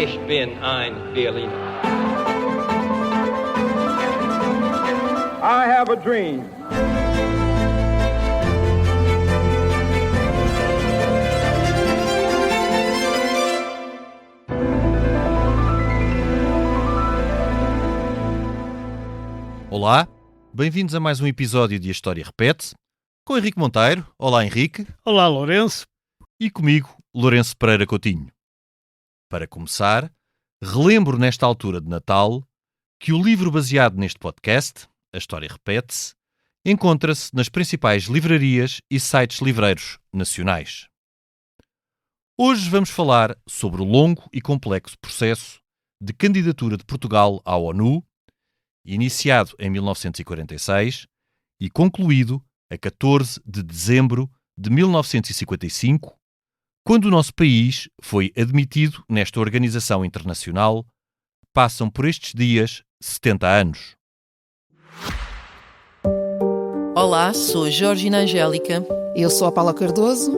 Ich bin ein Berliner. I have a dream. Olá, bem-vindos a mais um episódio de A História Repete-se, com Henrique Monteiro. Olá, Henrique. Olá, Lourenço. E comigo, Lourenço Pereira Coutinho. Para começar, relembro nesta altura de Natal que o livro baseado neste podcast, A História Repete-se, encontra-se nas principais livrarias e sites livreiros nacionais. Hoje vamos falar sobre o longo e complexo processo de candidatura de Portugal à ONU, iniciado em 1946 e concluído a 14 de dezembro de 1955, quando o nosso país foi admitido nesta organização internacional. Passam por estes dias 70 anos. Olá, sou a Georgina Angélica. Eu sou a Paula Cardoso.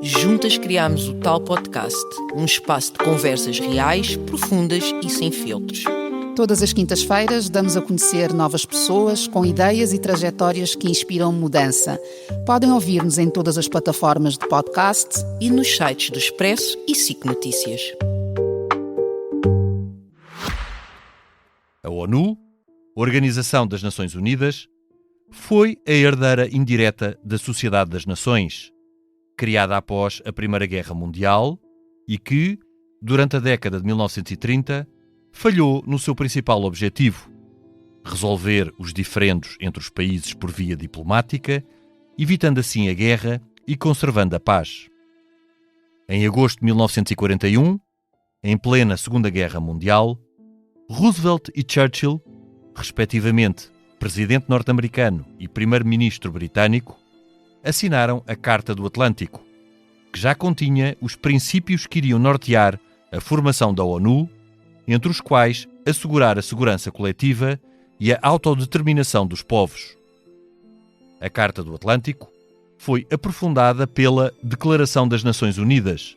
Juntas criámos o Tal Podcast, um espaço de conversas reais, profundas e sem filtros. Todas as quintas-feiras damos a conhecer novas pessoas com ideias e trajetórias que inspiram mudança. Podem ouvir-nos em todas as plataformas de podcast e nos sites do Expresso e SIC Notícias. A ONU, Organização das Nações Unidas, foi a herdeira indireta da Sociedade das Nações, criada após a Primeira Guerra Mundial e que, durante a década de 1930, falhou no seu principal objetivo: resolver os diferendos entre os países por via diplomática, evitando assim a guerra e conservando a paz. Em agosto de 1941, em plena Segunda Guerra Mundial, Roosevelt e Churchill, respectivamente presidente norte-americano e primeiro-ministro britânico, assinaram a Carta do Atlântico, que já continha os princípios que iriam nortear a formação da ONU, entre os quais assegurar a segurança coletiva e a autodeterminação dos povos. A Carta do Atlântico foi aprofundada pela Declaração das Nações Unidas,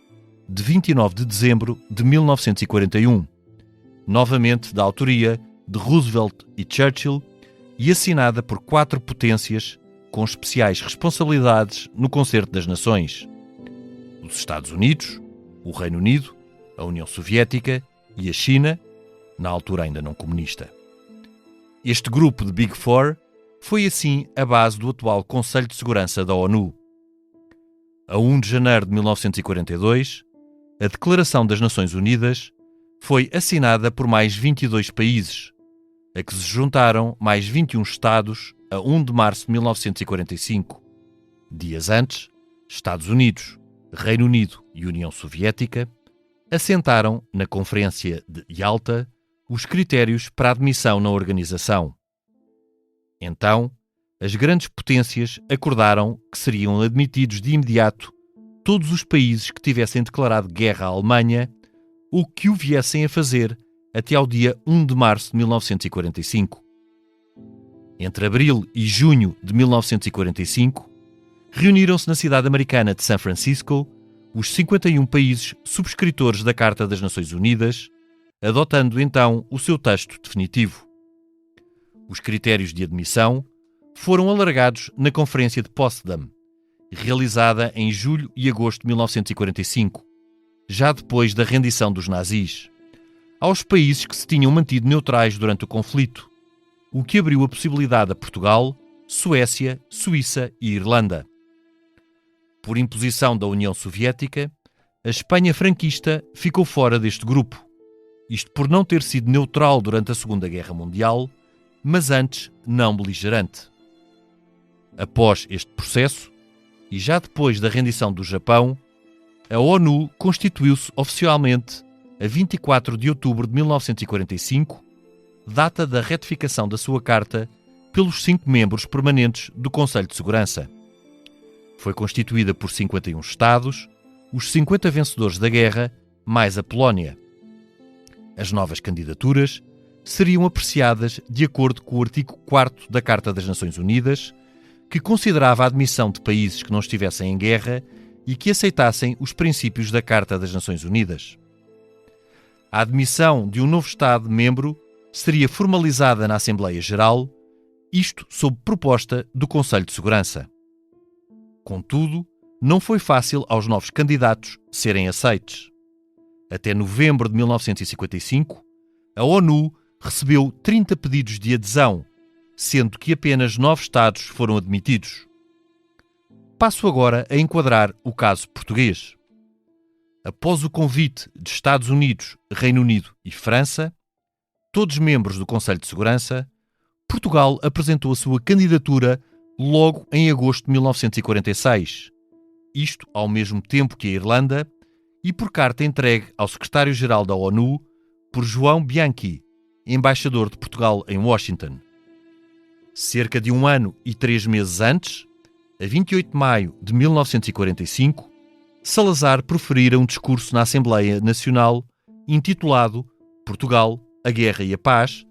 de 29 de dezembro de 1941, novamente da autoria de Roosevelt e Churchill e assinada por 4 potências com especiais responsabilidades no Concerto das Nações: os Estados Unidos, o Reino Unido, a União Soviética e a China, na altura ainda não comunista. Este grupo de Big Four foi assim a base do atual Conselho de Segurança da ONU. A 1 de janeiro de 1942, a Declaração das Nações Unidas foi assinada por mais 22 países, a que se juntaram mais 21 Estados a 1 de março de 1945. Dias antes, Estados Unidos, Reino Unido e União Soviética assentaram na Conferência de Yalta os critérios para a admissão na organização. Então, as grandes potências acordaram que seriam admitidos de imediato todos os países que tivessem declarado guerra à Alemanha ou que o viessem a fazer até ao dia 1 de março de 1945. Entre abril e junho de 1945, reuniram-se na cidade americana de São Francisco os 51 países subscritores da Carta das Nações Unidas, adotando então o seu texto definitivo. Os critérios de admissão foram alargados na Conferência de Potsdam, realizada em julho e agosto de 1945, já depois da rendição dos nazis, aos países que se tinham mantido neutrais durante o conflito, o que abriu a possibilidade a Portugal, Suécia, Suíça e Irlanda. Por imposição da União Soviética, a Espanha franquista ficou fora deste grupo, isto por não ter sido neutral durante a Segunda Guerra Mundial, mas antes não beligerante. Após este processo, e já depois da rendição do Japão, a ONU constituiu-se oficialmente a 24 de outubro de 1945, data da ratificação da sua Carta pelos 5 membros permanentes do Conselho de Segurança. Foi constituída por 51 Estados, os 50 vencedores da guerra, mais a Polónia. As novas candidaturas seriam apreciadas de acordo com o artigo 4º da Carta das Nações Unidas, que considerava a admissão de países que não estivessem em guerra e que aceitassem os princípios da Carta das Nações Unidas. a admissão de um novo Estado-membro seria formalizada na Assembleia Geral, isto sob proposta do Conselho de Segurança. Contudo, não foi fácil aos novos candidatos serem aceites. Até novembro de 1955, a ONU recebeu 30 pedidos de adesão, sendo que apenas 9 Estados foram admitidos. Passo agora a enquadrar o caso português. Após o convite de Estados Unidos, Reino Unido e França, todos membros do Conselho de Segurança, Portugal apresentou a sua candidatura logo em agosto de 1946, isto ao mesmo tempo que a Irlanda, e por carta entregue ao secretário-geral da ONU por João Bianchi, embaixador de Portugal em Washington. Cerca de 1 ano e 3 meses antes, a 28 de maio de 1945, Salazar proferira um discurso na Assembleia Nacional intitulado Portugal, a Guerra e a Paz,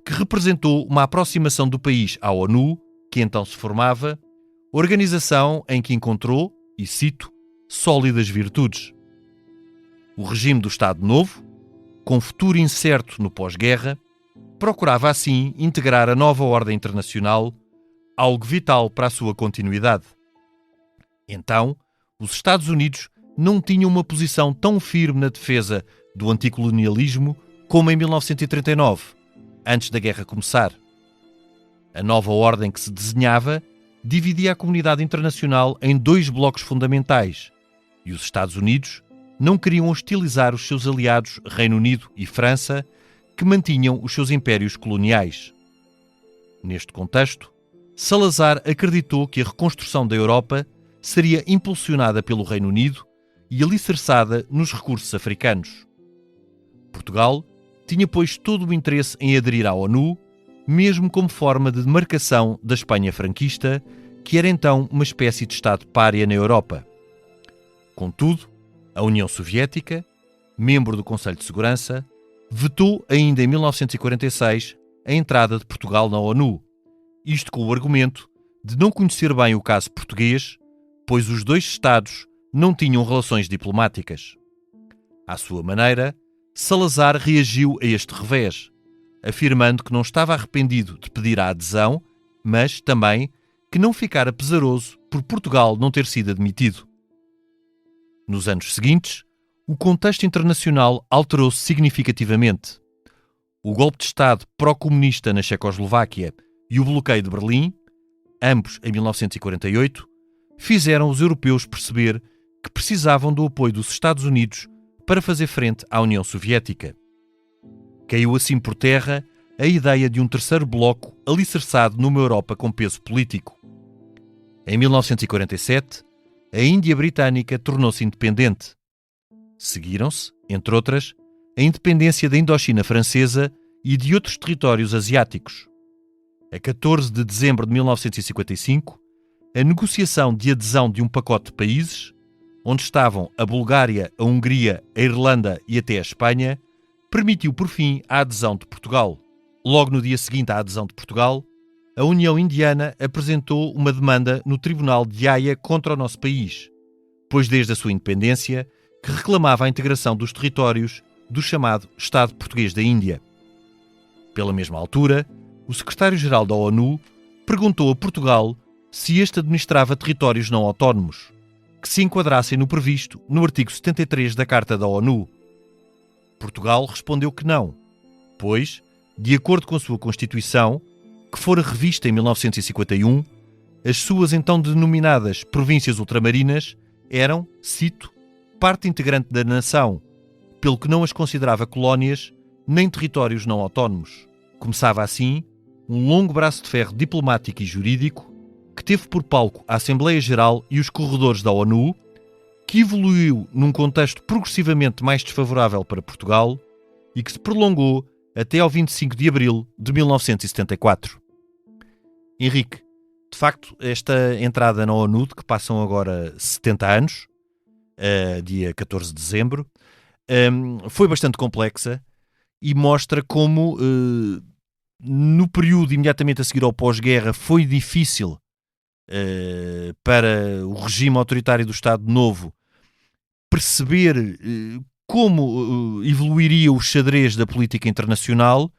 que representou uma aproximação do país à ONU, que então se formava, organização em que encontrou, e cito, sólidas virtudes. O regime do Estado Novo, com futuro incerto no pós-guerra, procurava assim integrar a nova ordem internacional, algo vital para a sua continuidade. Então, os Estados Unidos não tinham uma posição tão firme na defesa do anticolonialismo como em 1939, antes da guerra começar. A nova ordem que se desenhava dividia a comunidade internacional em 2 blocos fundamentais, e os Estados Unidos não queriam hostilizar os seus aliados Reino Unido e França, que mantinham os seus impérios coloniais. Neste contexto, Salazar acreditou que a reconstrução da Europa seria impulsionada pelo Reino Unido e alicerçada nos recursos africanos. Portugal tinha, pois, todo o interesse em aderir à ONU, mesmo como forma de demarcação da Espanha franquista, que era então uma espécie de Estado pária na Europa. Contudo, a União Soviética, membro do Conselho de Segurança, vetou ainda em 1946 a entrada de Portugal na ONU, isto com o argumento de não conhecer bem o caso português, pois os 2 Estados não tinham relações diplomáticas. À sua maneira, Salazar reagiu a este revés, afirmando que não estava arrependido de pedir a adesão, mas também que não ficara pesaroso por Portugal não ter sido admitido. Nos anos seguintes, o contexto internacional alterou-se significativamente. O golpe de Estado pró-comunista na Checoslováquia e o bloqueio de Berlim, ambos em 1948, fizeram os europeus perceber que precisavam do apoio dos Estados Unidos para fazer frente à União Soviética. Caiu assim por terra a ideia de um terceiro bloco alicerçado numa Europa com peso político. Em 1947, a Índia Britânica tornou-se independente. Seguiram-se, entre outras, a independência da Indochina Francesa e de outros territórios asiáticos. A 14 de dezembro de 1955, a negociação de adesão de um pacote de países, onde estavam a Bulgária, a Hungria, a Irlanda e até a Espanha, permitiu por fim a adesão de Portugal. Logo no dia seguinte à adesão de Portugal, a União Indiana apresentou uma demanda no Tribunal de Haia contra o nosso país, pois desde a sua independência que reclamava a integração dos territórios do chamado Estado Português da Índia. Pela mesma altura, o secretário-geral da ONU perguntou a Portugal se este administrava territórios não autónomos, que se enquadrassem no previsto no artigo 73 da Carta da ONU. Portugal respondeu que não, pois, de acordo com a sua Constituição, que fora revista em 1951, as suas então denominadas províncias ultramarinas eram, cito, parte integrante da nação, pelo que não as considerava colónias nem territórios não autónomos. Começava assim um longo braço de ferro diplomático e jurídico que teve por palco a Assembleia Geral e os corredores da ONU, que evoluiu num contexto progressivamente mais desfavorável para Portugal e que se prolongou até ao 25 de abril de 1974. Henrique, de facto, esta entrada na ONU, de que passam agora 70 anos, dia 14 de dezembro, foi bastante complexa e mostra como, no período imediatamente a seguir ao pós-guerra, foi difícil para o regime autoritário do Estado Novo perceber como evoluiria o xadrez da política internacional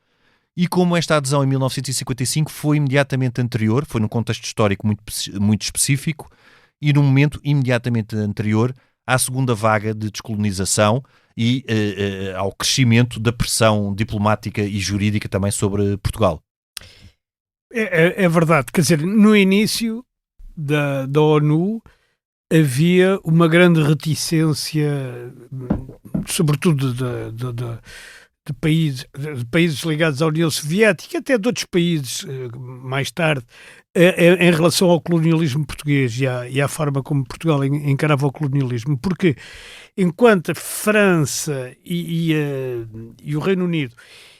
e como esta adesão em 1955 foi imediatamente anterior, foi num contexto histórico muito específico e num momento imediatamente anterior à segunda vaga de descolonização e ao crescimento da pressão diplomática e jurídica também sobre Portugal. É verdade, quer dizer, no início da ONU havia uma grande reticência, sobretudo de países ligados à União Soviética, até de outros países mais tarde, em relação ao colonialismo português e à forma como Portugal encarava o colonialismo, porque enquanto a França e o Reino Unido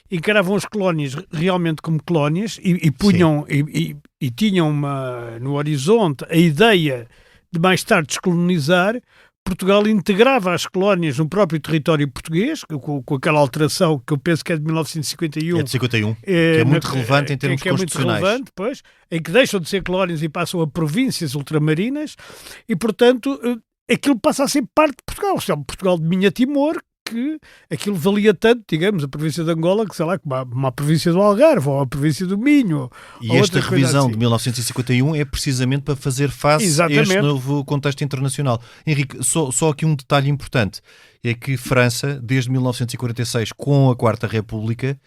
encaravam as colónias realmente como colónias e punham e tinham no horizonte a ideia de mais tarde descolonizar, Portugal integrava as colónias no próprio território português, com aquela alteração que eu penso que é de 1951. É de 51, que é muito relevante em termos constitucionais. É muito relevante, pois, em que deixam de ser colónias e passam a províncias ultramarinas e, portanto, aquilo passa a ser parte de Portugal. Isto é Portugal de Minha Timor, que aquilo valia tanto, digamos, a província de Angola, que sei lá, como uma província do Algarve, ou a província do Minho. E esta revisão assim de 1951 é precisamente para fazer face a este novo contexto internacional. Henrique, só aqui um detalhe importante, é que França, desde 1946, com a Quarta República,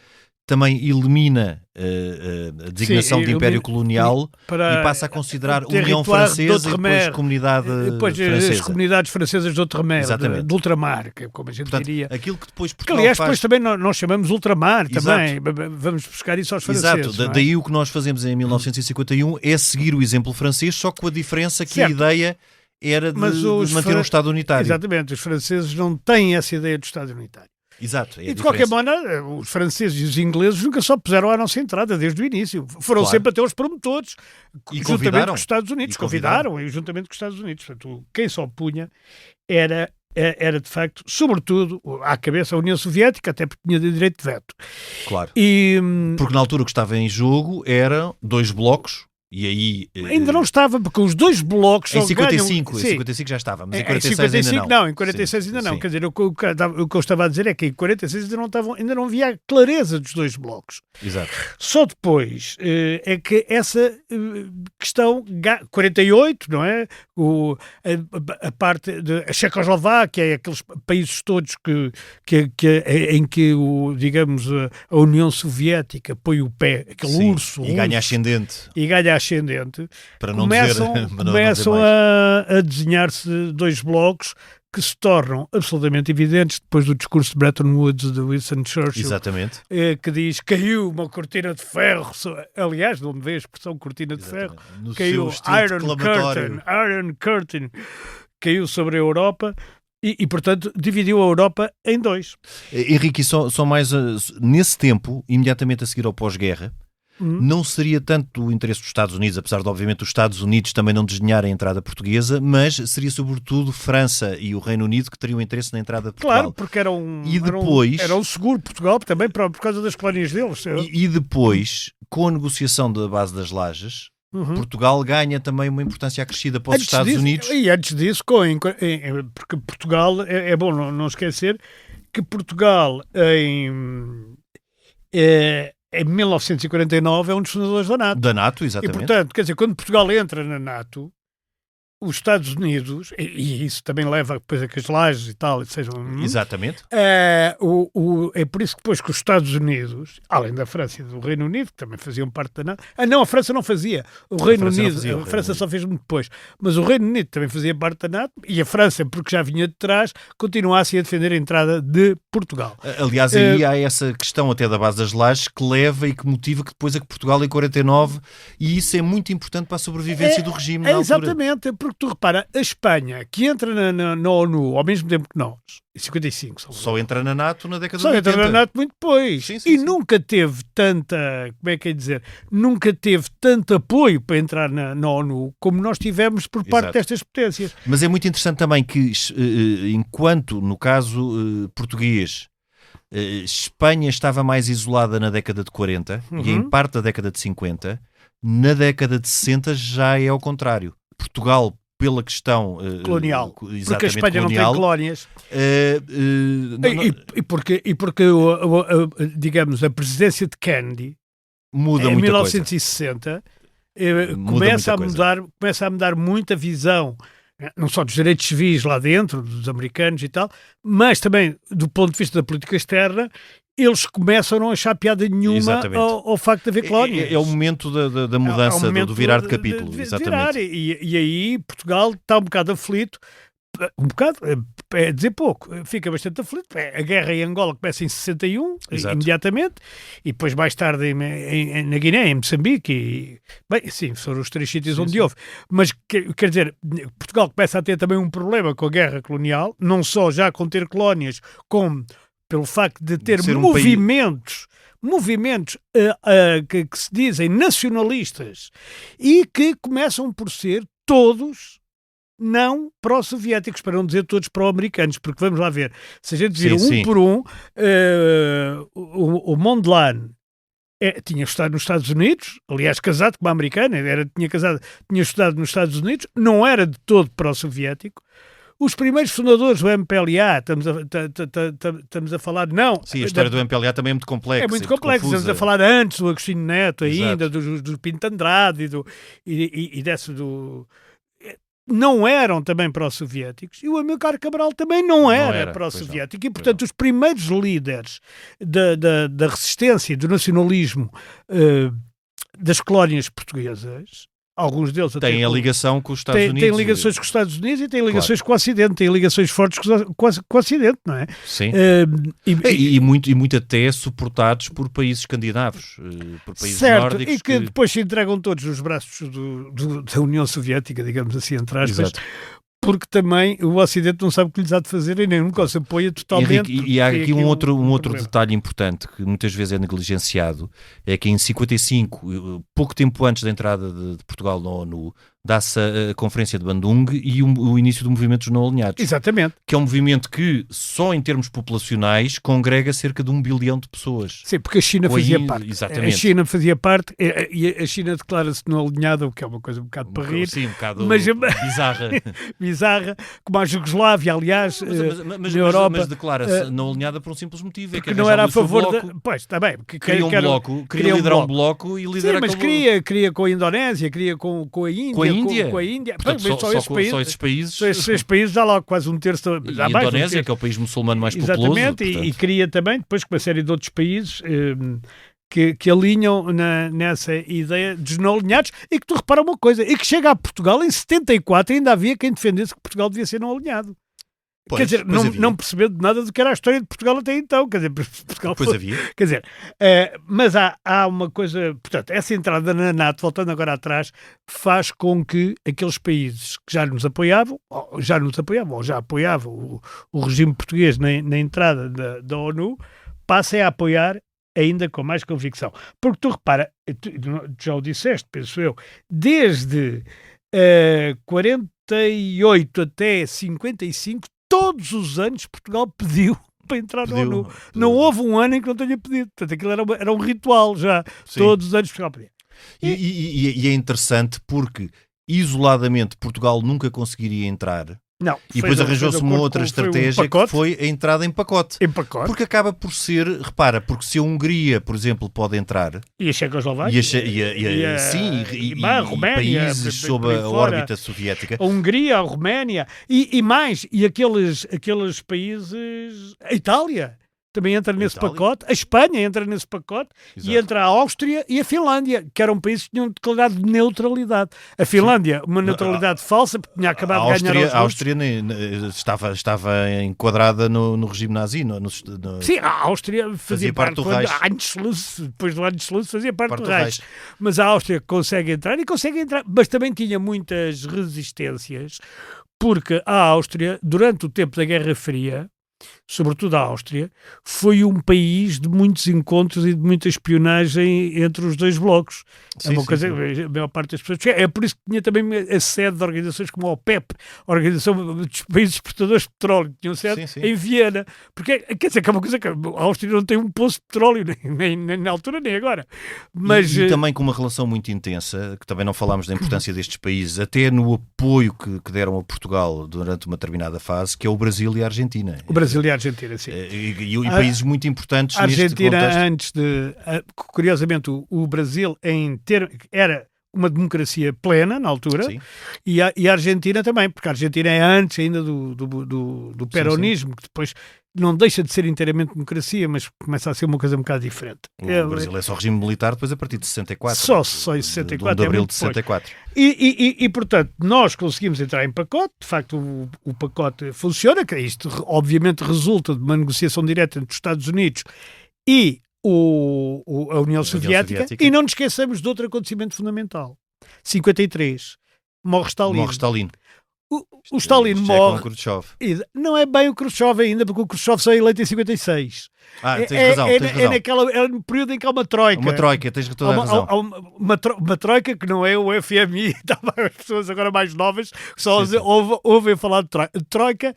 também elimina a designação de Império Colonial e passa a considerar União Francesa e depois Comunidade Francesa. As comunidades francesas de Outremer, de ultramar, como a gente diria. Aquilo que depois Portugal aliás, faz... depois também nós chamamos ultramar, também. Vamos buscar isso aos franceses. Exato, daí o que nós fazemos em 1951 é seguir o exemplo francês, só com a diferença que a ideia era de manter um Estado unitário. Exatamente, os franceses não têm essa ideia de Estado unitário. Exato. E de qualquer maneira, os franceses e os ingleses nunca só puseram à nossa entrada desde o início. Foram sempre até os promotores, juntamente com os Estados Unidos. Convidaram, e juntamente com os Estados Unidos. Portanto, quem só punha era de facto, sobretudo, à cabeça a União Soviética, até porque tinha direito de veto. Claro. Porque na altura o que estava em jogo eram 2 blocos. E aí... Ainda não estava, porque os 2 blocos em 55, em 55 já estava, mas em 46 ainda não. Em 46 ainda não. Quer dizer, o que eu estava a dizer é que em 46 ainda não havia a clareza dos 2 blocos. Exato. Só depois é que essa questão, 48, não é? A parte da Checoslováquia, aqueles países todos em que, digamos, a União Soviética põe o pé, aquele urso. E ganha ascendente. Para não começam a desenhar-se 2 blocos que se tornam absolutamente evidentes depois do discurso de Bretton Woods de Winston Churchill. Exatamente. Que diz, caiu uma cortina de ferro, aliás, de onde veio a expressão cortina de ferro, no caiu Iron Curtain, caiu sobre a Europa e, portanto, dividiu a Europa em 2. Henrique, só mais nesse tempo, imediatamente a seguir ao pós-guerra, não seria tanto o interesse dos Estados Unidos, apesar de, obviamente, os Estados Unidos também não desdenharem a entrada portuguesa, mas seria, sobretudo, França e o Reino Unido que teriam interesse na entrada de Portugal. Claro, porque era um seguro Portugal, também por causa das colónias deles. E depois, com a negociação da base das Lajes, Portugal ganha também uma importância acrescida para os Estados Unidos. E antes disso, porque Portugal, é bom não esquecer, que Portugal em 1949 é um dos fundadores da NATO. Da NATO, exatamente. E, portanto, quer dizer, quando Portugal entra na NATO, os Estados Unidos, e isso também leva depois a que as lajes e tal, sejam... Exatamente. É por isso que depois que os Estados Unidos, além da França e do Reino Unido, que também faziam parte da NATO... não, a França não fazia. A França só fez muito depois. Mas o Reino Unido também fazia parte da NATO, e a França, porque já vinha de trás, continuasse a defender a entrada de Portugal. Aliás, aí há essa questão até da base das lajes que leva e que motiva que depois a que Portugal em 49, e isso é muito importante para a sobrevivência do regime na altura. Exatamente, porque tu repara, a Espanha, que entra na ONU ao mesmo tempo que nós, em 55, só entra na NATO na década de 80. Só entra na NATO muito depois. Sim. Nunca teve tanta, como é que é dizer, nunca teve tanto apoio para entrar na ONU como nós tivemos por parte destas potências. Mas é muito interessante também que, enquanto, no caso português, Espanha estava mais isolada na década de 40 e em parte da década de 50, na década de 60 já é ao contrário. Portugal pela questão colonial, porque a exatamente Espanha colonial, não tem colónias. E porque digamos, a presidência de Kennedy muda em muita 1960 começa a mudar muito a visão, não só dos direitos civis lá dentro, dos americanos e tal, mas também do ponto de vista da política externa. Eles começam a não achar piada nenhuma ao facto de haver colónias. É o momento da mudança, do virar de capítulo. Exatamente. E aí Portugal está um bocado aflito, é dizer pouco, fica bastante aflito. A guerra em Angola começa em 61, imediatamente, e depois mais tarde na Guiné, em Moçambique, bem, sim, foram os 3 sítios onde houve. Mas, quer dizer, Portugal começa a ter também um problema com a guerra colonial, não só já com ter colónias, como pelo facto de ter movimentos que se dizem nacionalistas e que começam por ser todos não pró-soviéticos, para não dizer todos pró-americanos, porque vamos lá ver, se a gente vir por um, o Mondlane tinha estudado nos Estados Unidos, aliás casado com uma americana, tinha estudado nos Estados Unidos, não era de todo pró-soviético. Os primeiros fundadores do MPLA, estamos a falar, não... Sim, a história do MPLA também é muito complexa. É muito complexa, estamos a falar antes do Agostinho Neto ainda, do Pinto Andrade e desse do... Não eram também pró-soviéticos, e o Amílcar Cabral também não era pró-soviético, e portanto os primeiros líderes da resistência e do nacionalismo das colónias portuguesas, alguns deles até têm a ligação com os Estados Unidos. Têm ligações com os Estados Unidos e têm ligações com o Ocidente, têm ligações fortes com o Ocidente, não é? Sim. E muito até suportados por países escandinavos, por países nórdicos. E que depois se entregam todos nos braços da União Soviética, digamos assim, entre aspas. Exato. Porque também o Ocidente não sabe o que lhes há de fazer e nem nunca se apoia totalmente. E há aqui um outro detalhe importante que muitas vezes é negligenciado, é que em 55, pouco tempo antes da entrada de Portugal na ONU, dá-se a Conferência de Bandung e o início do movimento dos não alinhados. Exatamente. Que é um movimento que, só em termos populacionais, congrega cerca de 1 bilhão de pessoas. Sim, porque a China fazia parte. Exatamente. A China fazia parte e a China declara-se não alinhada, o que é uma coisa um bocado para rir. Sim, um bocado bizarra. Bizarra, como a Jugoslávia, aliás, na Europa. Mas declara-se não alinhada por um simples motivo. Porque não era a favor Pois, está bem. Queria liderar um bloco e liderar mas queria com a Indonésia, queria com a Índia. Com a Índia. Portanto, só esses países. Só esses 6 países, já lá quase um terço. E a Indonésia, que é o país muçulmano mais populoso. Exatamente, e queria também, depois com uma série de outros países que alinham nessa ideia dos não alinhados, e que tu repara uma coisa, e que chega a Portugal em 74 ainda havia quem defendesse que Portugal devia ser não alinhado. Quer dizer, não percebendo nada do que era a história de Portugal até então. Quer dizer, Portugal havia. Quer dizer, mas há uma coisa... Portanto, essa entrada na NATO, voltando agora atrás, faz com que aqueles países que já apoiavam, ou já apoiavam o regime português na entrada da ONU, passem a apoiar ainda com mais convicção. Porque tu repara, tu já o disseste, penso eu, desde 48 até 55, todos os anos Portugal pediu para entrar na ONU. Não houve um ano em que não tenha pedido. Portanto, aquilo era um ritual já. Sim. Todos os anos Portugal pedia. E é interessante porque, isoladamente, Portugal nunca conseguiria entrar. Não, e depois arranjou-se uma outra estratégia que foi a entrada em pacote. Porque acaba por ser, repara, porque se a Hungria, por exemplo, pode entrar... E a Checoslováquia. A Roménia, países sob a órbita soviética. A Hungria, a Roménia e mais, e aqueles países... A Itália também entra nesse pacote, a Espanha entra nesse pacote. Exato. E entra a Áustria e a Finlândia, que eram países que tinham declarado neutralidade. A Finlândia, uma neutralidade falsa, porque tinha acabado de ganhar aos A Áustria estava enquadrada no regime nazi. Sim, a Áustria fazia parte do Reich. Depois do Anschluss fazia parte do Reich. Mas a Áustria consegue entrar, mas também tinha muitas resistências, porque a Áustria, durante o tempo da Guerra Fria, sobretudo a Áustria, foi um país de muitos encontros e de muita espionagem entre os dois blocos. É uma coisa, a maior parte das pessoas... É por isso que tinha também a sede de organizações como a OPEP, a Organização dos Países Exportadores de Petróleo, tinham sede em Viena. Porque, quer dizer, que é uma coisa que a Áustria não tem um poço de petróleo, nem na altura, nem agora. Mas, e também com uma relação muito intensa, que também não falámos da importância destes países, até no apoio que deram a Portugal durante uma determinada fase, que é o Brasil e a Argentina. O Brasil e a Argentina, sim. E países muito importantes a Argentina, neste contexto. antes de... Curiosamente, o Brasil era uma democracia plena na altura, e a Argentina também, porque a Argentina é antes ainda do peronismo, que depois não deixa de ser inteiramente democracia, mas começa a ser uma coisa um bocado diferente. O Brasil é só regime militar depois a partir de 64. Só em 64. De abril de 64. E, portanto, nós conseguimos entrar em pacote, de facto o pacote funciona, que isto obviamente resulta de uma negociação direta entre os Estados Unidos e a União Soviética, e não nos esqueçamos de outro acontecimento fundamental. 53, morre Stalin. O Stalin morre. É com Khrushchev. Não é bem o Khrushchev ainda, porque o Khrushchev saiu eleito em 56. Tens razão. É no período em que há uma troika. Uma troika, tens toda a razão. Há uma troika que não é o FMI, as pessoas agora mais novas só ouvem falar de troika.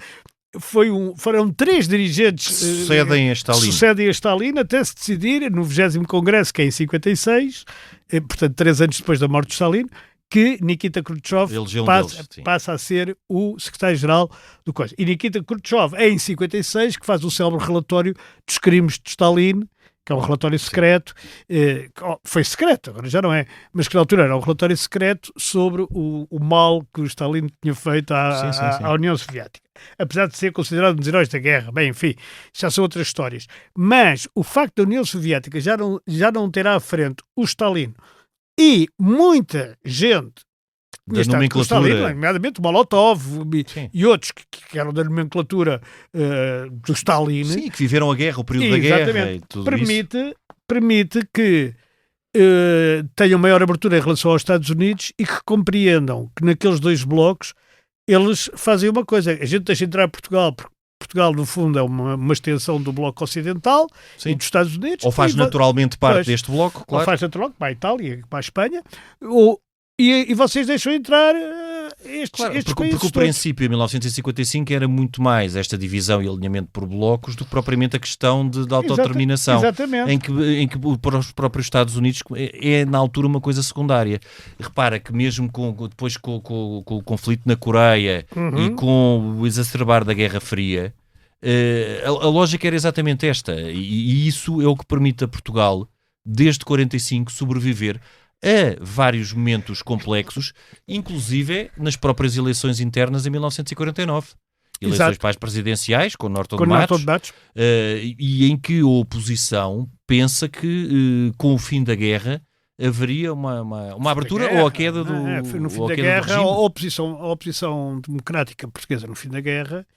Foram 3 dirigentes que sucedem a Stalin até se decidir no 20º Congresso, que é em 56, portanto 3 anos depois da morte de Stalin, que Nikita Khrushchev passa a ser o secretário-geral do coisa. E Nikita Khrushchev é em 56 que faz o célebre relatório dos crimes de Stalin, que é um relatório secreto, foi secreto, agora já não é, mas que na altura era um relatório secreto sobre o mal que o Stalin tinha feito à União Soviética. Apesar de ser considerado um dos heróis da guerra, bem, enfim, já são outras histórias. Mas o facto da União Soviética já não ter à frente o Stalin e muita gente da nomenclatura, Stalin, nomeadamente o Molotov e outros que eram da nomenclatura do Stalin. Sim, que viveram a guerra, o período da guerra e tudo permite que tenham maior abertura em relação aos Estados Unidos e que compreendam que naqueles dois blocos eles fazem uma coisa. A gente deixa entrar Portugal, porque Portugal, no fundo, é uma extensão do bloco ocidental e dos Estados Unidos. Ou faz naturalmente parte deste bloco, claro. Ou faz naturalmente para a Itália, para a Espanha. E vocês deixam entrar estes países. Porque o princípio, em 1955, era muito mais esta divisão e alinhamento por blocos do que propriamente a questão de autodeterminação. Exatamente. Em que para os próprios Estados Unidos é, na altura, uma coisa secundária. Repara que mesmo depois com o conflito na Coreia e com o exacerbar da Guerra Fria, a lógica era exatamente esta. E isso é o que permite a Portugal, desde 45, sobreviver a vários momentos complexos, inclusive nas próprias eleições internas em 1949. Eleições para as presidenciais, com Norton de Matos, e em que a oposição pensa que com o fim da guerra haveria uma abertura ou a queda do no fim da guerra, a oposição democrática portuguesa no fim da guerra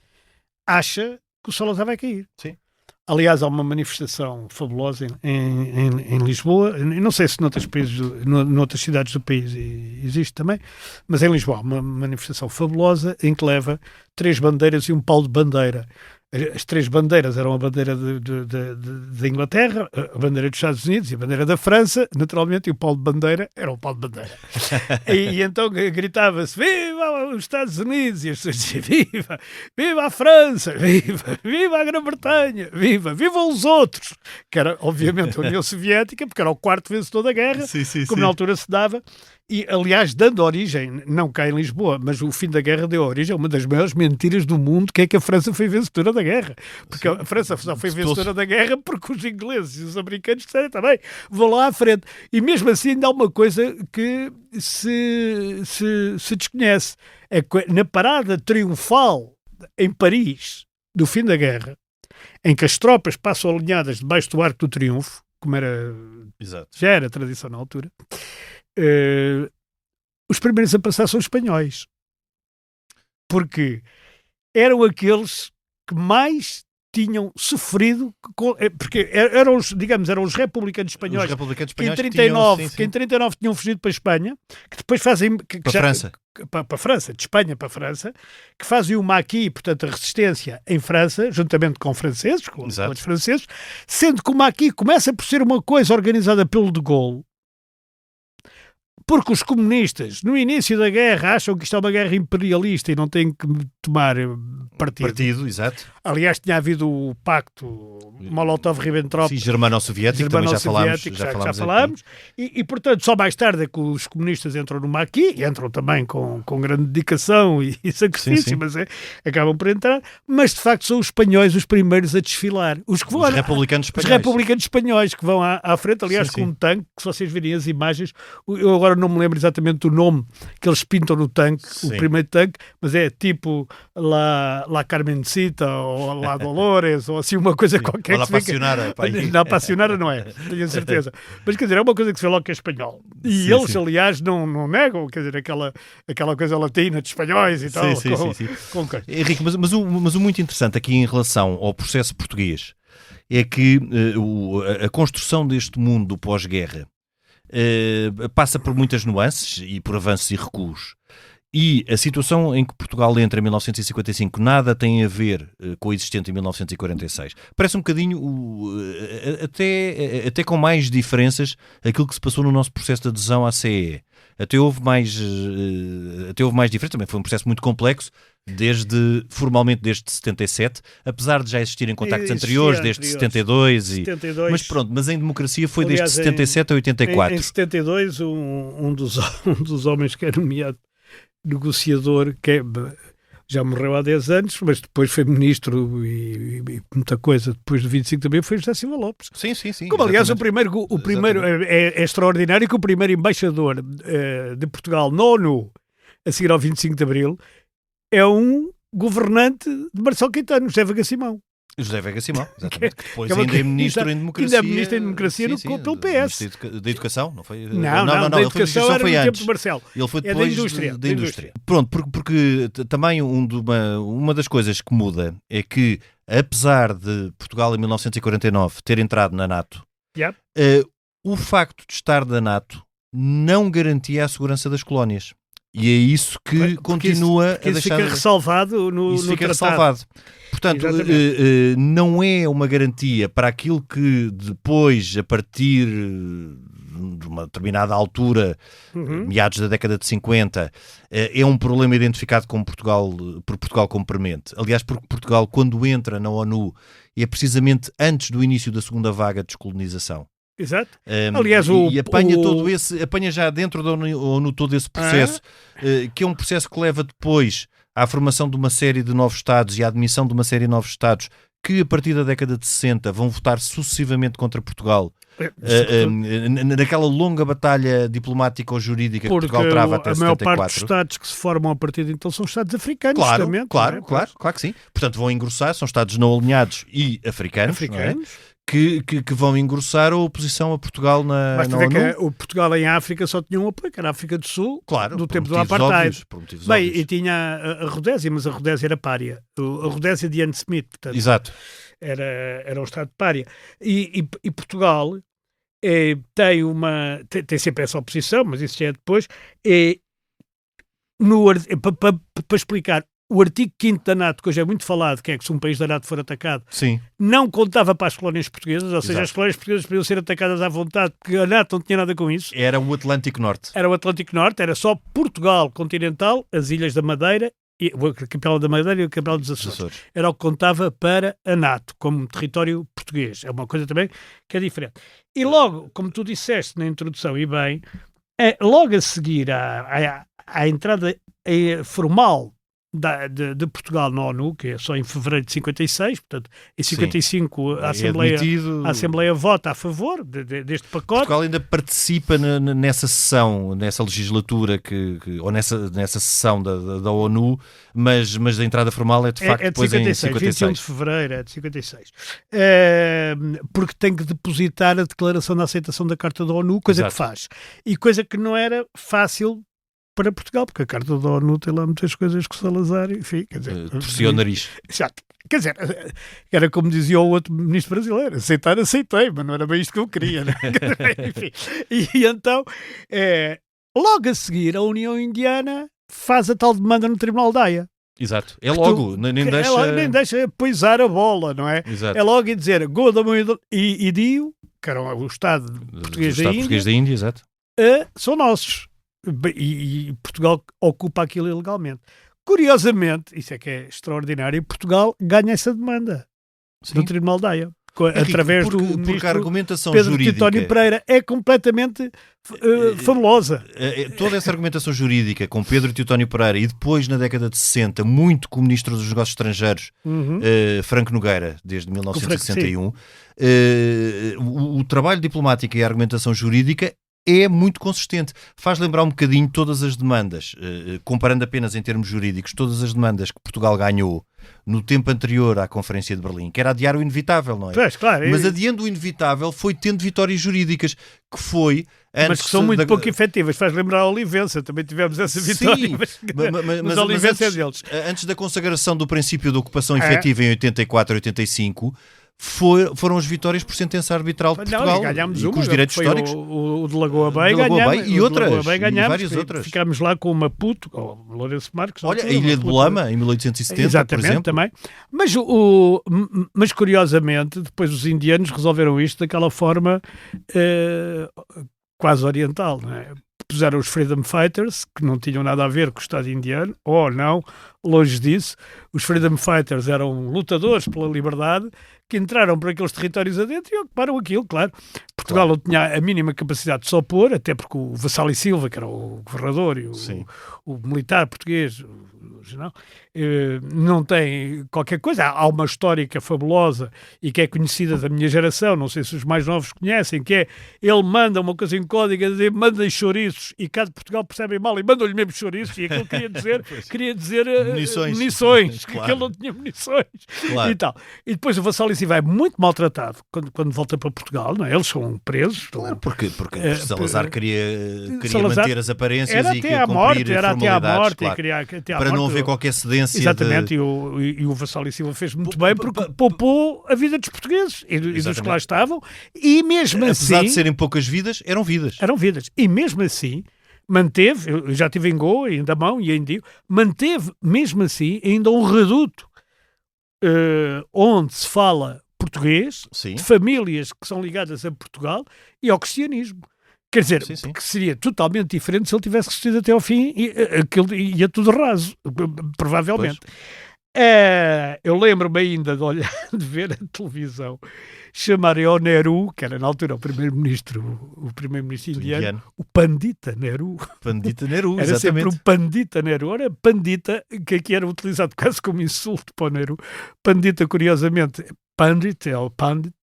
acha que o Salazar vai cair. Sim. Aliás, há uma manifestação fabulosa em Lisboa, não sei se noutros países, noutras cidades do país existe também, mas em Lisboa há uma manifestação fabulosa em que leva 3 bandeiras e um pau de bandeira. As 3 bandeiras eram a bandeira da Inglaterra, a bandeira dos Estados Unidos e a bandeira da França, naturalmente, e o pau de bandeira era o pau de bandeira. e então gritava-se, viva os Estados Unidos, e as pessoas diziam, viva a França, viva a Grã-Bretanha, viva os outros, que era, obviamente, a União Soviética, porque era o 4º vencedor da guerra, como na altura se dava. E, aliás, dando origem, não cá em Lisboa, mas o fim da guerra deu origem a uma das maiores mentiras do mundo, que é que a França foi vencedora da guerra. Porque a França só foi vencedora da guerra porque os ingleses e os americanos disseram também, vão lá à frente. E mesmo assim ainda há uma coisa que se desconhece. É que na parada triunfal em Paris, do fim da guerra, em que as tropas passam alinhadas debaixo do Arco do Triunfo, como já era tradição na altura, os primeiros a passar são os espanhóis, porque eram aqueles que mais tinham sofrido, porque eram os republicanos espanhóis, Os republicanos que em espanhóis 39, tinham, sim. 39 tinham fugido para a Espanha, que depois fazem... Para a França. Para a França, de Espanha para a França, que fazem o maquis, portanto a resistência em França, juntamente com franceses, com os franceses, sendo que o maquis começa por ser uma coisa organizada pelo de Gaulle, porque os comunistas, no início da guerra, acham que isto é uma guerra imperialista e não têm que tomar partido. Exato. Aliás, tinha havido o pacto Molotov-Ribbentrop. Sim, germano-soviético, também já falámos. E, portanto, só mais tarde é que os comunistas entram no maquis, entram também com grande dedicação e sacrifício, mas acabam por entrar. Mas, de facto, são os espanhóis os primeiros a desfilar. Os republicanos espanhóis que vão à frente, aliás, com um tanque, que se vocês virem as imagens, eu agora não me lembro exatamente do nome que eles pintam no tanque, o primeiro tanque, mas é tipo La Carmencita ou La Dolores ou assim uma coisa qualquer. Ou La Passionara. La Passionara não é, tenho a certeza. Mas quer dizer, é uma coisa que se vê logo que é espanhol. E eles, aliás, não negam, quer dizer, aquela coisa latina de espanhóis e tal. Henrique, mas o muito interessante aqui em relação ao processo português é que a construção deste mundo do pós-guerra passa por muitas nuances e por avanços e recuos. E a situação em que Portugal entra em 1955 nada tem a ver com o existente em 1946. Parece um bocadinho, até com mais diferenças, aquilo que se passou no nosso processo de adesão à CEE. Até houve mais diferenças, também foi um processo muito complexo, formalmente desde 77, apesar de já existirem contactos anteriores, desde 72. Mas em democracia foi aliás, desde 77 a 84. Em 72, um dos homens que é nomeado negociador, já morreu há 10 anos, mas depois foi ministro e muita coisa depois do 25 também, foi José Silva Lopes. Sim. Como aliás o primeiro é extraordinário que o primeiro embaixador de Portugal na ONU, a seguir ao 25 de Abril, é um governante de Marcelo Caetano, José Vega Simão. José Vega Simão, exatamente, que depois ainda é ministro em democracia. Ainda é ministro em democracia pelo PS. Da educação, não foi? Não, da educação era no tempo de Marcelo. Ele foi depois da indústria. Pronto, porque também uma das coisas que muda é que, apesar de Portugal em 1949 ter entrado na NATO, o facto de estar na NATO não garantia a segurança das colónias. E é isso que continua a deixar... Fica ressalvado no tratado. Ressalvado. Portanto, não é uma garantia para aquilo que depois, a partir de uma determinada altura, meados da década de 50, é um problema identificado por Portugal como premente. Aliás, porque Portugal, quando entra na ONU, é precisamente antes do início da segunda vaga de descolonização. Exato. Aliás, apanha já dentro da ONU todo esse processo, que é um processo que leva depois à formação de uma série de novos Estados e à admissão de uma série de novos Estados que, a partir da década de 60, vão votar sucessivamente contra Portugal. Naquela longa batalha diplomática ou jurídica que Portugal trava até 74. A maior parte dos Estados que se formam a partir de então são Estados africanos. Claro que sim. Portanto, vão engrossar, são Estados não alinhados e africanos. Não é? Que vão engrossar a oposição a Portugal na ONU. Que o Portugal em África só tinha um apoio, que era a África do Sul, do tempo do apartheid. Bem, e tinha a Rodésia, mas a Rodésia era pária. A Rodésia de Ian Smith, portanto. Exato. Era um Estado pária. E Portugal tem sempre essa oposição, mas isso já é depois. Para explicar, o artigo 5º da NATO, que hoje é muito falado, que é que se um país da NATO for atacado, não contava para as colónias portuguesas, ou seja, as colónias portuguesas podiam ser atacadas à vontade, porque a NATO não tinha nada com isso. Era o Atlântico Norte. Era só Portugal continental, as Ilhas da Madeira, a Capela da Madeira e a Capela dos Açores. Era o que contava para a NATO, como território português. É uma coisa também que é diferente. E logo, como tu disseste na introdução, e bem, logo a seguir à entrada formal de Portugal na ONU, que é só em fevereiro de 56, portanto, em 55 a Assembleia vota a favor deste pacote. Portugal ainda participa nessa sessão, nessa legislatura, ou nessa sessão da ONU, mas a entrada formal é de facto depois 56, em 56. 21 de fevereiro, é de 56. Porque tem que depositar a declaração da aceitação da Carta da ONU, coisa que faz. E coisa que não era fácil para Portugal, porque a Carta da ONU tem lá muitas coisas que Salazar, enfim, quer dizer... Torcia o nariz. Exato. Quer dizer, era como dizia o outro ministro brasileiro, aceitar, aceitei, mas não era bem isto que eu queria, né? Enfim. E então, logo a seguir, a União Indiana faz a tal demanda no Tribunal da Haia. Exato. É logo, Nem deixa poisar a bola, não é? Exato. É logo em dizer Godamo e Dio, que era o Estado português da Índia, exato. São nossos. E Portugal ocupa aquilo ilegalmente. Curiosamente, isso é que é extraordinário, Portugal ganha essa demanda no Tribunal da Haia. Através do ministro porque a argumentação Pedro jurídica... Titónio Pereira é completamente fabulosa. Toda essa argumentação jurídica com Pedro Titónio Pereira e depois, na década de 60, muito com o Ministro dos Negócios Estrangeiros, Franco Nogueira, desde 1961, o trabalho diplomático e a argumentação jurídica é muito consistente. Faz lembrar um bocadinho todas as demandas, comparando apenas em termos jurídicos, todas as demandas que Portugal ganhou no tempo anterior à Conferência de Berlim, que era adiar o inevitável, não é? Pois, claro, mas adiando o inevitável foi tendo vitórias jurídicas, que foi... Mas que são muito pouco efetivas. Faz lembrar a Olivença, também tivemos essa vitória. Sim, mas a Olivença é deles. Antes da consagração do princípio de ocupação efetiva em 84 e 85... foram as vitórias por sentença arbitral de Portugal e com os direitos históricos. O de Lagoa Bay ganhamos. E outras, e várias outras. Ficámos lá com o Maputo, o Lourenço Marques. Olha, a Ilha de Belama, em 1870, exatamente, por exemplo. Também. Mas curiosamente, depois os indianos resolveram isto daquela forma quase oriental, não é? Puseram os Freedom Fighters, que não tinham nada a ver com o Estado indiano, ou não, longe disso. Os Freedom Fighters eram lutadores pela liberdade, que entraram por aqueles territórios adentro e ocuparam aquilo, claro. Portugal não tinha a mínima capacidade de se opor, até porque o Vassal e Silva, que era o governador e o militar português, o general, não tem qualquer coisa. Há uma história que é fabulosa e que é conhecida da minha geração, não sei se os mais novos conhecem, que é, ele manda uma coisa em código a dizer, mandem chouriços, e cá de Portugal percebem mal e mandam-lhe mesmo chouriços, e aquilo queria dizer munições, claro. Que ele não tinha munições, claro. E tal. E depois o Vassal e Silva é muito maltratado quando volta para Portugal, não é? Eles são presos. Claro, porque Salazar queria Salazar manter as aparências era e até à morte, claro, para não haver qualquer cedência. Exatamente, e o Vassal e Silva fez muito bem porque poupou a vida dos portugueses e dos que lá estavam, e mesmo assim... Apesar de serem poucas vidas, eram vidas. Eram vidas, e mesmo assim manteve, eu já estive em Goa, em Damão e em Dio, manteve mesmo assim ainda um reduto onde se fala português, sim, de famílias que são ligadas a Portugal e ao cristianismo. Quer dizer, sim. Que seria totalmente diferente se ele tivesse resistido até ao fim e aquilo ia tudo raso, provavelmente. Eu lembro-me ainda de ver a televisão chamarem ao Nehru, que era na altura o primeiro-ministro indiano, o Pandita Nehru. Pandita Nehru, era exatamente. Sempre o Pandita Nehru. Ora, Pandita, que aqui era utilizado quase como insulto para o Nehru. Pandita, curiosamente, Pandit, é o Pandit,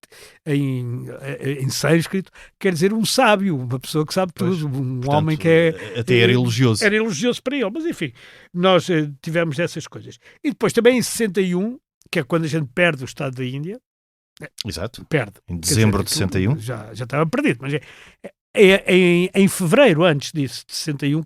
em sânscrito, quer dizer um sábio, uma pessoa que sabe tudo, portanto, homem que é... Até era elogioso. Era elogioso para ele, mas enfim, nós tivemos essas coisas. E depois também em 61, que é quando a gente perde o Estado da Índia. Exato. Perde. Em dezembro de 61. Já estava perdido, mas em fevereiro, antes disso, de 61,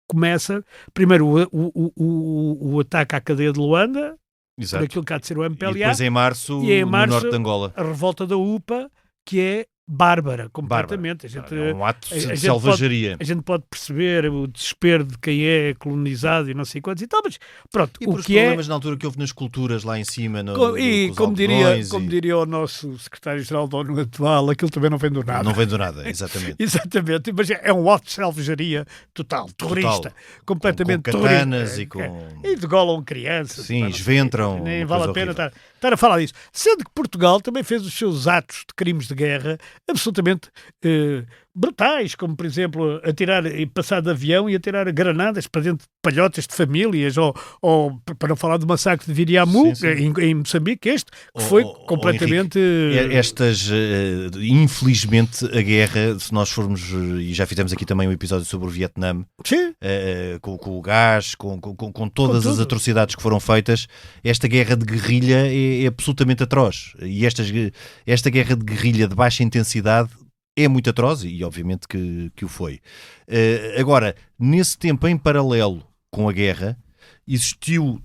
começa primeiro o ataque à cadeia de Luanda, exato, por aquilo que há de ser o MPLA. E depois em março, no norte de Angola. A revolta da UPA, que é bárbara, completamente. É um ato de selvageria. A gente pode perceber o desespero de quem é colonizado e não sei quantos e tal, mas pronto. E por os problemas na altura que houve nas culturas lá em cima, como diria o nosso secretário-geral da ONU atual, aquilo também não vem do nada. Não vem do nada, exatamente. Exatamente, mas é um ato de selvageria total, terrorista, completamente com katanas e com... E degolam crianças. Sim, esventram. Nem vale a pena estar a falar disso. Sendo que Portugal também fez os seus atos de crimes de guerra absolutamente brutais, como por exemplo atirar e passar de avião e atirar granadas para dentro de palhotas de famílias, ou para não falar do massacre de Viriamu, em Moçambique, que foi completamente... infelizmente a guerra, se nós formos, e já fizemos aqui também um episódio sobre o Vietnã, com o gás, com todas as atrocidades que foram feitas, esta guerra de guerrilha é absolutamente atroz, e esta guerra de guerrilha de baixa intensidade é muito atroz e obviamente que o foi. Agora, nesse tempo, em paralelo com a guerra, existiu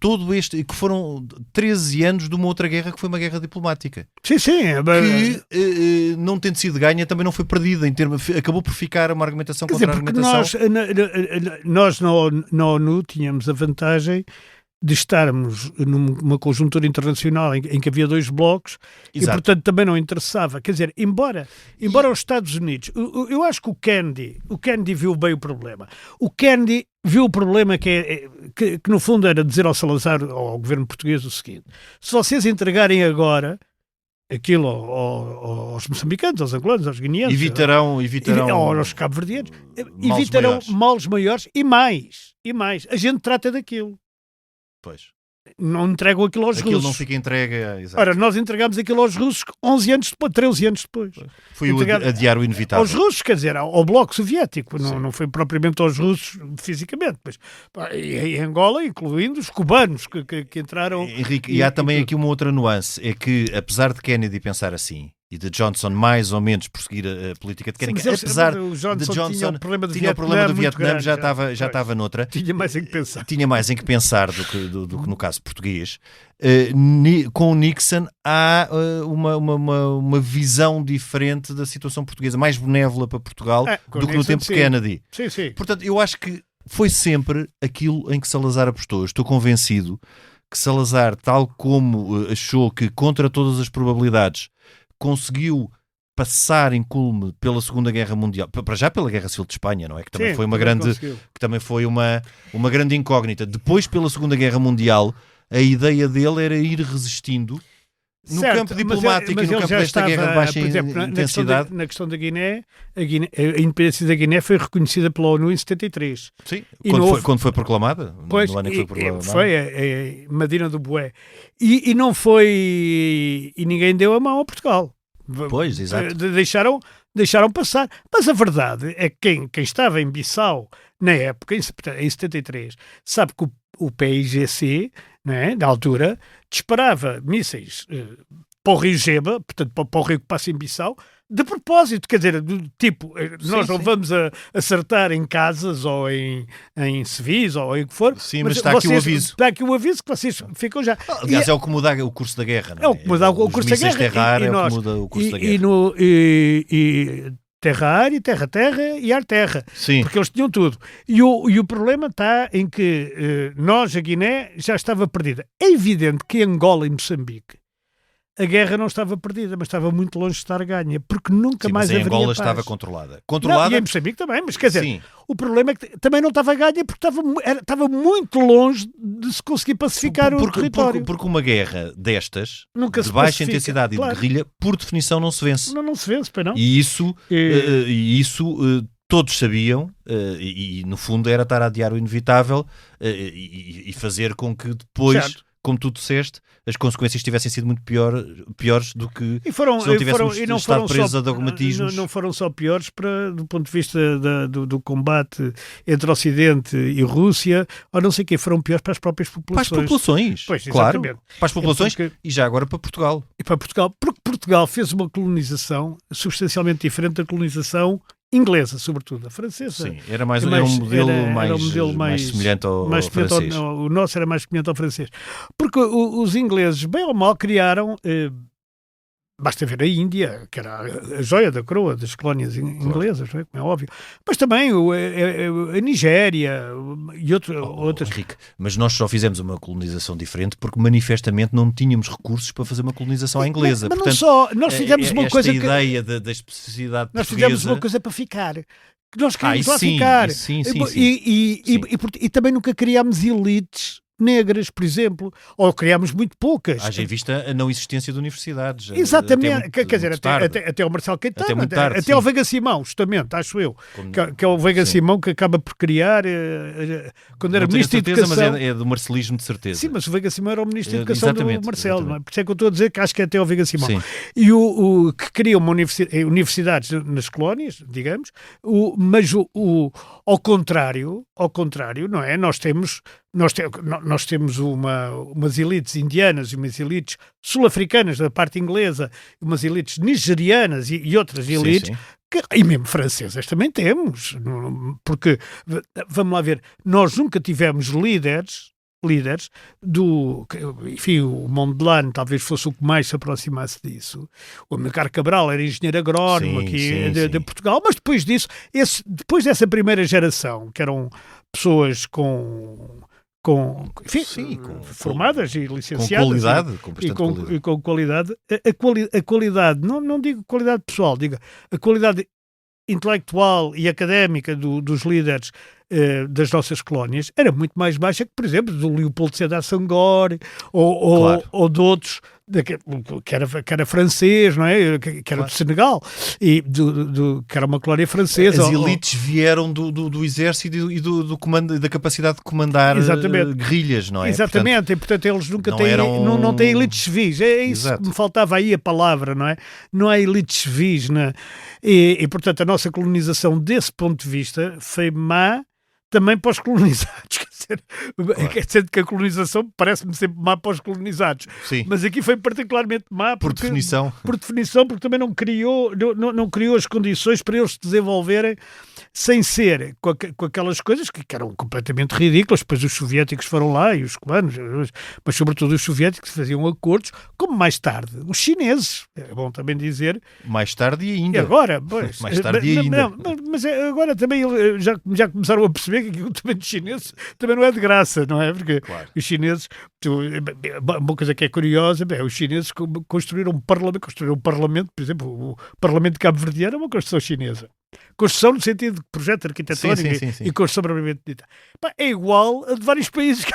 todo este, que foram 13 anos de uma outra guerra que foi uma guerra diplomática. Sim. Que, não tendo sido ganha, também não foi perdida, acabou por ficar uma argumentação Quer contra dizer, a argumentação. Nós na ONU tínhamos a vantagem de estarmos numa conjuntura internacional em que havia 2 blocos. Exato. E, portanto, também não interessava. Quer dizer, embora os Estados Unidos... Eu acho que o Kennedy viu bem o problema. O Kennedy viu o problema que no fundo era dizer ao Salazar, ao governo português, o seguinte: se vocês entregarem agora aquilo aos moçambicanos, aos angolanos, aos guineenses... Evitarão aos cabo-verdianos. Evitarão males maiores e mais. A gente trata daquilo. Pois. Não entregam aquilo aos russos. Aquilo não fica entregue. Exato. Ora, nós entregámos aquilo aos russos 11 anos depois, 13 anos depois. Foi o adiar o inevitável. Aos russos, quer dizer, ao Bloco Soviético. Não foi propriamente aos russos fisicamente. Mas em Angola, incluindo os cubanos que entraram... Henrique, e há também aqui uma outra nuance. É que, apesar de Kennedy pensar assim, e de Johnson mais ou menos prosseguir a política de Kennedy, apesar de Johnson tinha o problema do Vietnã, já estava noutra. Tinha mais em que pensar. Tinha mais em que pensar do que no caso português. Com o Nixon há uma visão diferente da situação portuguesa, mais benévola para Portugal do que no tempo de Kennedy. Sim. Portanto, eu acho que foi sempre aquilo em que Salazar apostou. Eu estou convencido que Salazar, tal como achou que contra todas as probabilidades conseguiu passar incólume pela Segunda Guerra Mundial, para já pela Guerra Civil de Espanha, não é? Que também foi uma grande incógnita. Depois, pela Segunda Guerra Mundial, a ideia dele era ir resistindo no campo diplomático e no campo desta guerra de baixa intensidade. Na questão da Guiné, a independência da Guiné foi reconhecida pela ONU em 73. Sim, quando foi proclamada? Pois, no ano em que foi proclamada. Foi a Medina do Bué. E não foi... E ninguém deu a mão a Portugal. Pois, exato. Deixaram passar. Mas a verdade é que quem estava em Bissau, na época, em 73, sabe que o PIGC, não é, na altura, disparava mísseis para o Rio Geba, portanto para o rio que passa em Bissau, de propósito, quer dizer, do tipo, nós não vamos acertar em casas ou em civis ou em o que for. Sim, mas está aqui o aviso. Está aqui o aviso que vocês ficam já. Aliás, é o que muda o curso da guerra, não é? É o que muda o curso da guerra. Terra-ar é o que muda o curso da guerra. E terra-ar, e terra-terra e ar-terra. Sim. Porque eles tinham tudo. E o problema está em que nós, a Guiné, já estava perdida. É evidente que Angola e Moçambique a guerra não estava perdida, mas estava muito longe de estar ganha, porque nunca mais haveria paz. Angola estava controlada. Não, e em Moçambique também, mas quer dizer, o problema é que também não estava ganha porque estava muito longe de se conseguir pacificar o território. Porque uma guerra destas, nunca de baixa intensidade e de guerrilha, por definição não se vence. Não se vence, pois não. E isso todos sabiam, e no fundo era estar a adiar o inevitável e fazer com que depois... Certo. Como tu disseste, as consequências tivessem sido muito piores do que se não tivéssemos estado presos a dogmatismos. Não foram só piores do ponto de vista do combate entre Ocidente e Rússia, ou não sei o quê, foram piores para as próprias populações. Para as populações, pois, claro. Para as populações e já agora para Portugal. E para Portugal, porque Portugal fez uma colonização substancialmente diferente da colonização inglesa, sobretudo, a francesa. Sim, era um modelo mais semelhante ao francês. O nosso era mais semelhante ao francês. Porque os ingleses, bem ou mal, criaram... Basta ver a Índia, que era a joia da coroa das colónias inglesas, não é? Como é óbvio. Mas também a Nigéria e outras... Henrique, mas nós só fizemos uma colonização diferente porque manifestamente não tínhamos recursos para fazer uma colonização à inglesa. Mas portanto, não só, nós fizemos uma coisa... Esta ideia da especificidade nós portuguesa... fizemos uma coisa para ficar. Que nós queríamos lá sim, ficar. Sim. E também nunca criámos elites negras, por exemplo, ou criámos muito poucas. Haja em vista a não existência de universidades. Exatamente, quer dizer, até o Marcelo Caetano, até o Veiga Simão, justamente, acho eu, que é o Veiga Simão que acaba por criar, quando era Ministro de Educação... Mas é do marcelismo, de certeza. Sim, mas o Veiga Simão era o Ministro de Educação do Marcelo, não é? Por isso é que eu estou a dizer que acho que é até o Veiga Simão. Sim. E o que cria universidades nas colónias, digamos, mas ao contrário, não é? Nós temos nós temos umas elites indianas e umas elites sul-africanas da parte inglesa, umas elites nigerianas e outras elites, sim. E mesmo francesas também temos, porque, vamos lá ver, nós nunca tivemos líderes enfim, o Mondlane talvez fosse o que mais se aproximasse disso. O Amilcar Cabral era engenheiro agrónomo de Portugal, mas depois disso, depois dessa primeira geração, que eram pessoas formadas e licenciadas com qualidade, com bastante qualidade. E com qualidade, a qualidade, não digo qualidade pessoal, digo a qualidade intelectual e académica dos líderes das nossas colónias era muito mais baixa que, por exemplo, do Leopoldo Sédar Senghor ou de outros, que era francês, não é? Que era do Senegal, e que era uma colónia francesa. As elites vieram do exército e do comando, da capacidade de comandar guerrilhas, não é? Exatamente, portanto eles nunca não têm elites civis. É isso. Exato. Que me faltava aí a palavra, não é? Não há elites civis, não é? E portanto a nossa colonização desse ponto de vista foi má também para os colonizados. Quer dizer que a colonização parece-me sempre má para os colonizados. Sim. Mas aqui foi particularmente má por definição. Por definição, porque também não criou as condições para eles se desenvolverem sem ser com aquelas coisas que eram completamente ridículas. Depois os soviéticos foram lá e os cubanos, mas sobretudo os soviéticos faziam acordos, como mais tarde os chineses. É bom também dizer. Mais tarde e ainda. E agora, pois. Mais tarde e ainda. Mas agora também já começaram a perceber que aquilo também dos chineses também não é de graça, não é? Porque os chineses, uma coisa que é curiosa, os chineses construíram um parlamento, por exemplo, o parlamento de Cabo Verdeano é uma construção chinesa. Construção no sentido de projeto arquitetónico e construção propriamente dita. É igual a de vários países que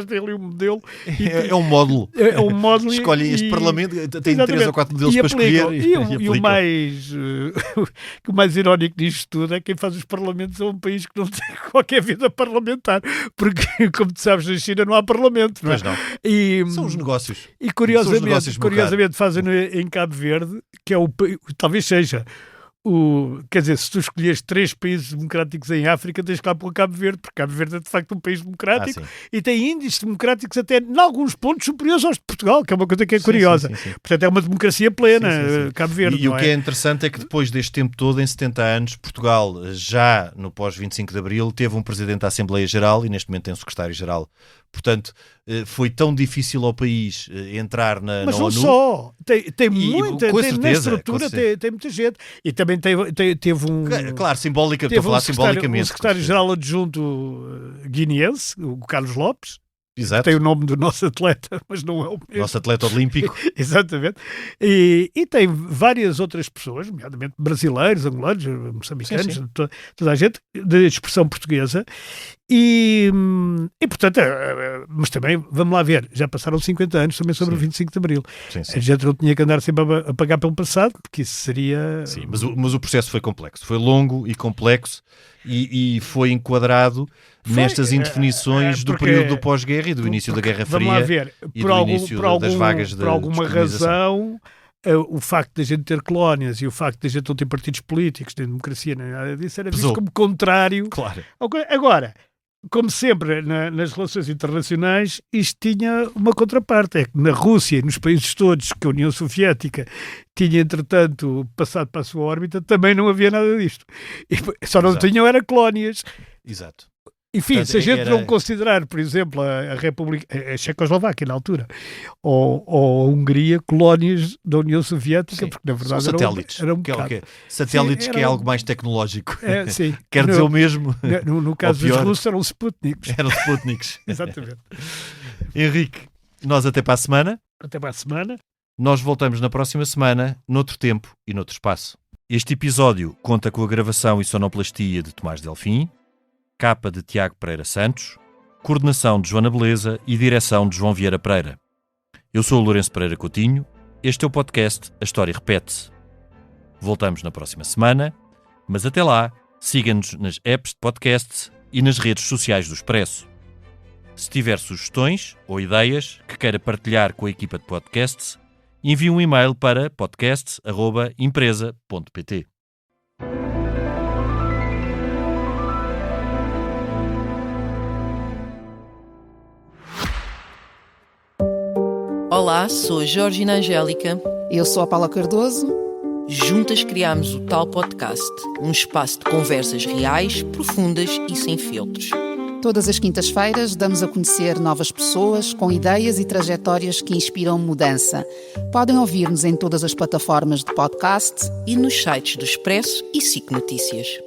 têm ali um modelo. É um módulo. É um módulo. Escolhem este parlamento, tem 3 ou 4 modelos para escolher. E o mais irónico disto tudo é que quem faz os parlamentos é um país que não tem qualquer vida parlamentar. Porque, como tu sabes, na China não há parlamento. Não é? Pois não. São os negócios. E curiosamente fazem em Cabo Verde, que é talvez seja. Quer dizer, se tu escolheres 3 países democráticos em África, tens que lá pôr Cabo Verde, porque Cabo Verde é de facto um país democrático e tem índices democráticos até em alguns pontos superiores aos de Portugal, que é uma coisa que é curiosa. Sim. Portanto, é uma democracia plena, Cabo Verde. E o que é interessante é que depois deste tempo todo, em 70 anos, Portugal, já no pós-25 de Abril, teve um presidente da Assembleia Geral e neste momento tem um secretário-geral. Portanto, foi tão difícil ao país entrar na ONU. Mas não só. Tem muita, na estrutura tem muita gente. E também teve um... Claro, estou a falar simbolicamente. Um secretário-geral adjunto guineense, o Carlos Lopes. Exato. Tem o nome do nosso atleta, mas não é o mesmo. Nosso atleta olímpico. Exatamente. E tem várias outras pessoas, nomeadamente brasileiros, angolanos, moçambicanos, toda a gente, de expressão portuguesa. E portanto, mas também, vamos lá ver, já passaram 50 anos também sobre o 25 de Abril. A gente não tinha que andar sempre a pagar pelo passado, porque isso seria... Sim, mas o processo foi complexo. Foi longo e complexo e foi enquadrado nestas indefinições do período do pós-guerra e do início da Guerra Fria. Vamos lá ver, e do início das vagas por alguma razão, o facto de a gente ter colónias e o facto de a gente não ter partidos políticos, nem democracia, nem nada disso, era visto como contrário. Claro. Agora, como sempre nas relações internacionais, isto tinha uma contraparte, é que na Rússia e nos países todos que a União Soviética tinha, entretanto, passado para a sua órbita, também não havia nada disto. E só não tinham era colónias. Exato. Enfim, portanto, se a gente não considerar, por exemplo, a República, a Checoslováquia na altura, ou a Hungria, colónias da União Soviética, porque na verdade são satélites. Era um satélites que é algo mais tecnológico. Quer dizer o mesmo. No caso dos russos eram Sputniks. Eram Sputniks. Exatamente. Henrique, nós até para a semana. Até para a semana. Nós voltamos na próxima semana, noutro tempo e noutro espaço. Este episódio conta com a gravação e sonoplastia de Tomás Delfim, capa de Tiago Pereira Santos, coordenação de Joana Beleza e direção de João Vieira Pereira. Eu sou o Lourenço Pereira Coutinho, este é o podcast A História Repete-se. Voltamos na próxima semana, mas até lá, siga-nos nas apps de podcasts e nas redes sociais do Expresso. Se tiver sugestões ou ideias que queira partilhar com a equipa de podcasts, envie um e-mail para podcasts@empresa.pt. Olá, sou a Georgina Angélica. Eu sou a Paula Cardoso. Juntas criámos o Tal Podcast, um espaço de conversas reais, profundas e sem filtros. Todas as quintas-feiras damos a conhecer novas pessoas com ideias e trajetórias que inspiram mudança. Podem ouvir-nos em todas as plataformas de podcast E nos sites do Expresso e SIC Notícias.